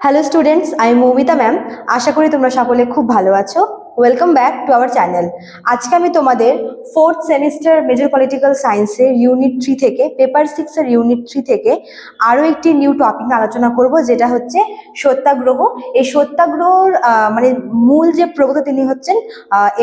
Hello students, আমি Moumita ma'am. আশা করি তোমরা সকলে খুব ভালো আছো। Welcome back to our channel. আজকে আমি তোমাদের ফোর্থ সেমিস্টার মেজর পলিটিক্যাল সায়েন্সের ইউনিট 3 থেকে পেপার 6 এর ইউনিট 3 থেকে আরও একটি নিউ টপিক আলোচনা করব, যেটা হচ্ছে সত্যাগ্রহ। এই সত্যাগ্রহর মানে মূল যে প্রবক্তা তিনি হচ্ছেন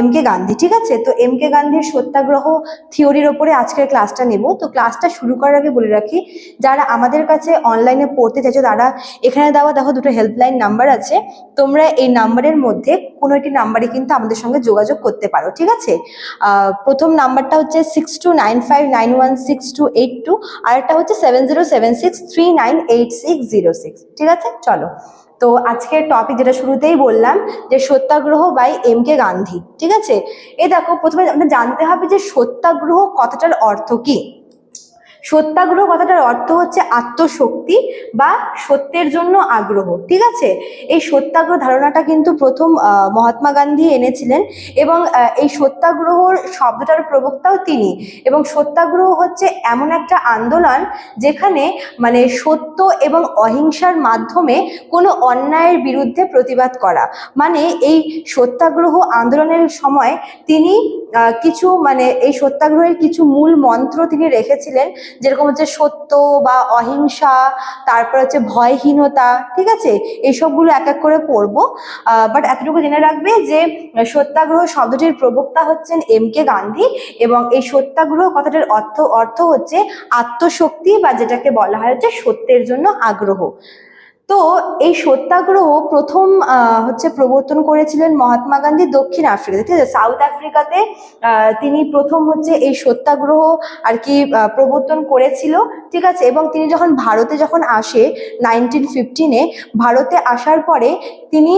এম.কে. গান্ধী। ঠিক আছে, তো এম.কে. গান্ধীর সত্যাগ্রহ থিওরির ওপরে আজকের ক্লাসটা নেব। তো ক্লাসটা শুরু করার আগে বলে রাখি, যারা আমাদের কাছে অনলাইনে পড়তে চাইছো তারা এখানে দেওয়া দেখো দুটো হেল্পলাইন নাম্বার আছে। তোমরা এই নাম্বারের মধ্যে কোনো একটি নাম্বারে কিন্তু আমাদের সঙ্গে যোগাযোগ করতে পারো। ঠিক আছে, প্রথম নাম্বারটা হচ্ছে 6295916282, আর একটা হচ্ছে 7076398606। ঠিক আছে, চলো। তো আজকের টপিক যেটা শুরুতেই বললাম যে সত্যাগ্রহ বাই এম.কে. গান্ধী। ঠিক আছে, এই দেখো প্রথমে আমাদের জানতে হবে যে সত্যাগ্রহ কথাটার অর্থ কি। সত্যাগ্রহ কথাটার অর্থ হচ্ছে আত্মশক্তি বা সত্যের জন্য আগ্রহ। ঠিক আছে, এই সত্যাগ্রহ ধারণাটা কিন্তু প্রথম মহাত্মা গান্ধী এনেছিলেন, এবং এই সত্যাগ্রহর শব্দটার প্রবক্তাও তিনি। এবং সত্যাগ্রহ হচ্ছে এমন একটা আন্দোলন যেখানে মানে সত্য এবং অহিংসার মাধ্যমে কোনো অন্যায়ের বিরুদ্ধে প্রতিবাদ করা। মানে এই সত্যাগ্রহ আন্দোলনের সময় তিনি কিছু মানে এই সত্যাগ্রহের কিছু মূল মন্ত্র তিনি রেখেছিলেন, যেরকম হচ্ছে সত্য বা অহিংসা, তারপর হচ্ছে ভয়হীনতা। ঠিক আছে, এইসবগুলো এক এক করে পড়বো। বাট এতটুকু জেনে রাখবে যে সত্যাগ্রহ শব্দটির প্রবক্তা হচ্ছেন এম.কে. গান্ধী, এবং এই সত্যাগ্রহ কথাটির অর্থ হচ্ছে আত্মশক্তি, বা যেটাকে বলা হয় হচ্ছে সত্যের জন্য আগ্রহ। তো এই সত্যাগ্রহ প্রথম হচ্ছে প্রবর্তন করেছিলেন মহাত্মা গান্ধী দক্ষিণ আফ্রিকাতে। ঠিক আছে, সাউথ আফ্রিকাতে তিনি প্রথম হচ্ছে এই সত্যাগ্রহ আর কি প্রবর্তন করেছিল। ঠিক আছে, এবং তিনি ভারতে আসে 1915-এ, ভারতে আসার পরে তিনি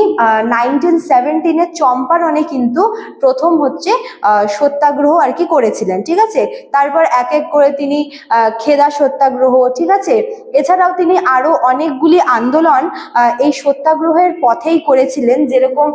1917-এ চম্পারণে কিন্তু প্রথম হচ্ছে সত্যাগ্রহ আর কি করেছিলেন। ঠিক আছে, তারপর এক এক করে তিনি খেদা সত্যাগ্রহ, ঠিক আছে, এছাড়াও তিনি আরো অনেকগুলি আন্দোলন এই সত্যাগ্রহের পথেই করেছিলেন, যেরকম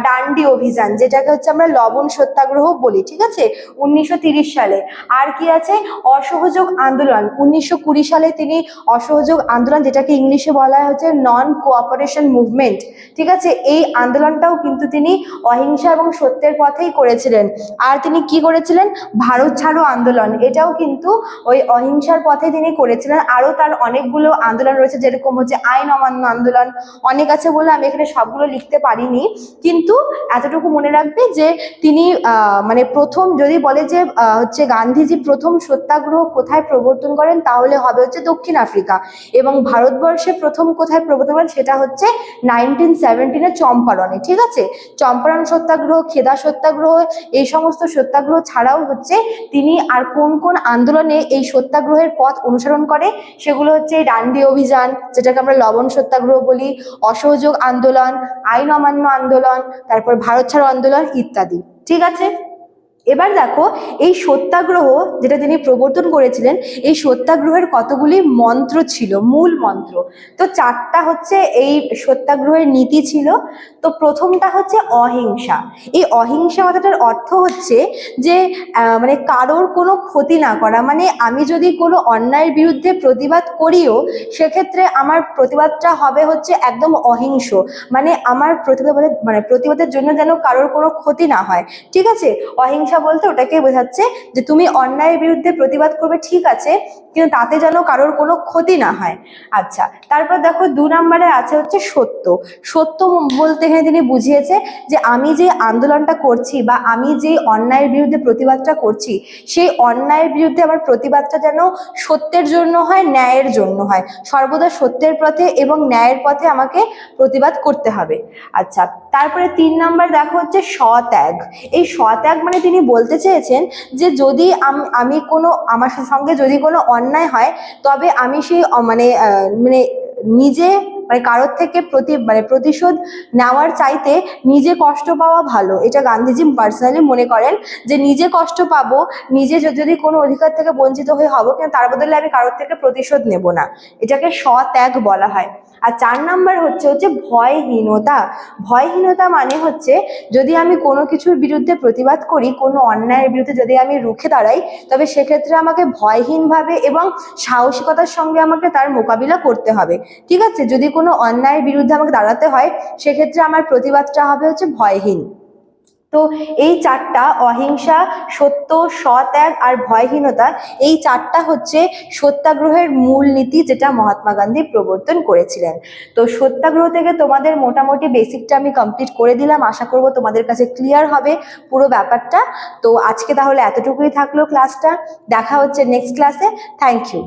ডান্ডি অভিযান, যেটাকে হচ্ছে আমরা লবণ সত্যাগ্রহ বলি। ঠিক আছে, 1930 সালে। আর কি আছে, অসহযোগ আন্দোলন 1920 সালে তিনি অসহযোগ আন্দোলন, যেটাকে ইংলিশে বলা হচ্ছে নন কোঅপারেশন মুভমেন্ট। ঠিক আছে, এই আন্দোলনটাও কিন্তু তিনি অহিংসা এবং সত্যের পথেই করেছিলেন। আর তিনি কি করেছিলেন, ভারত ছাড়ো আন্দোলন, এটাও কিন্তু ওই অহিংসার পথে তিনি করেছিলেন। আরও তার অনেকগুলো আন্দোলন রয়েছে, যেরকম হচ্ছে আইন অমান্য আন্দোলন, অনেক আছে বলে আমি এখানে সবগুলো লিখতে পারিনি, কিন্তু এতটুকু মনে রাখবে যে তিনি মানে প্রথম যদি বলে যে হচ্ছে গান্ধীজি প্রথম সত্যাগ্রহ কোথায় প্রবর্তন করেন, তাহলে হবে হচ্ছে দক্ষিণ আফ্রিকা। এবং ভারতবর্ষে প্রথম কোথায় প্রবর্তন করেন সেটা হচ্ছে 1917-এ চম্পারণে। ঠিক আছে, চম্পারণ সত্যাগ্রহ, খেদা সত্যাগ্রহ, এই সমস্ত সত্যাগ্রহ ছাড়াও হচ্ছে তিনি আর কোন কোন আন্দোলনে এই সত্যাগ্রহের পথ অনুসরণ করে, সেগুলো হচ্ছে ডান্ডি অভিযান, যেটাকে আমরা লবণ সত্যাগ্রহ বলি, অসহযোগ আন্দোলন, আইন অমান্য আন্দোলন, তারপর ভারত ছাড়ো আন্দোলন ইত্যাদি। ঠিক আছে, এবার দেখো এই সত্যাগ্রহ যেটা তিনি প্রবর্তন করেছিলেন, এই সত্যাগ্রহের কতগুলি মন্ত্র ছিল, মূল মন্ত্র। তো 4টা হচ্ছে এই সত্যাগ্রহের নীতি ছিল। তো প্রথমটা হচ্ছে অহিংসা। এই অহিংসা কথাটার অর্থ হচ্ছে যে মানে কারোর কোনো ক্ষতি না করা। মানে আমি যদি কোনো অন্যায়ের বিরুদ্ধে প্রতিবাদ করিও, সেক্ষেত্রে আমার প্রতিবাদটা হবে হচ্ছে একদম অহিংস। মানে আমার প্রতিবাদের জন্য যেন কারোর কোনো ক্ষতি না হয়। ঠিক আছে, অহিংসা বলতে ওটাকে বোঝাচ্ছে যে তুমি অন্যায়ের বিরুদ্ধে প্রতিবাদ করবে, ঠিক আছে, কিন্তু তাতে যেন কারোর কোনো ক্ষতি না হয়। আচ্ছা, তারপর দেখো 2 নম্বরে আছে হচ্ছে সত্য। সত্য বলতে এখানে তিনি বুঝিয়েছে যে আমি যে আন্দোলনটা করছি বা আমি যে অন্যায়ের বিরুদ্ধে প্রতিবাদটা করছি, সেই অন্যায়ের বিরুদ্ধে আমার প্রতিবাদটা যেন সত্যের জন্য হয়, ন্যায়ের জন্য হয়। সর্বদা সত্যের পথে এবং ন্যায়ের পথে আমাকে প্রতিবাদ করতে হবে। আচ্ছা, তারপরে 3 নম্বর দেখো হচ্ছে স্বত্যাগ। এই স্বত্যাগ মানে তিনি বলতে চেয়েছেন যে যদি আমি কোনো আমার সঙ্গে যদি কোনো অন্যায় হয়, তবে আমি সেই মানে নিজে মানে কারোর থেকে প্রতিশোধ নেওয়ার চাইতে নিজে কষ্ট পাওয়া ভালো। এটা গান্ধীজি পার্সোনালি মনে করেন যে নিজে কষ্ট পাবো, নিজে যদি কোনো অধিকার থেকে বঞ্চিত হয়ে হবো, কিন্তু তার বদলে আমি কারোর থেকে প্রতিশোধ নেব না। এটাকে স্বত্যাগ বলা হয়। আর 4 নম্বর হচ্ছে ভয়হীনতা। ভয়হীনতা মানে হচ্ছে যদি আমি কোনো কিছুর বিরুদ্ধে প্রতিবাদ করি, কোনো অন্যায়ের বিরুদ্ধে যদি আমি রুখে দাঁড়াই, তবে সেক্ষেত্রে আমাকে ভয়হীনভাবে এবং সাহসিকতার সঙ্গে আমাকে তার মোকাবিলা করতে হবে। ঠিক আছে, যদি কোনো অন্যায়ের বিরুদ্ধে আমাকে দাঁড়াতে হয়, সেক্ষেত্রে আমার প্রতিবাদটা হবে হচ্ছে ভয়হীন। তো এই চারটা, অহিংসা, সত্য, সত্যাগ আর ভয়হীনতা, এই চারটা হচ্ছে সত্যাগ্রহের মূল নীতি, যেটা মহাত্মা গান্ধী প্রবর্তন করেছিলেন। তো সত্যাগ্রহ থেকে তোমাদের মোটামুটি বেসিকটা আমি কমপ্লিট করে দিলাম। আশা করব তোমাদের কাছে ক্লিয়ার হবে পুরো ব্যাপারটা। তো আজকে তাহলে এতটুকুই থাকলো ক্লাসটা। দেখা হচ্ছে নেক্সট ক্লাসে। Thank you.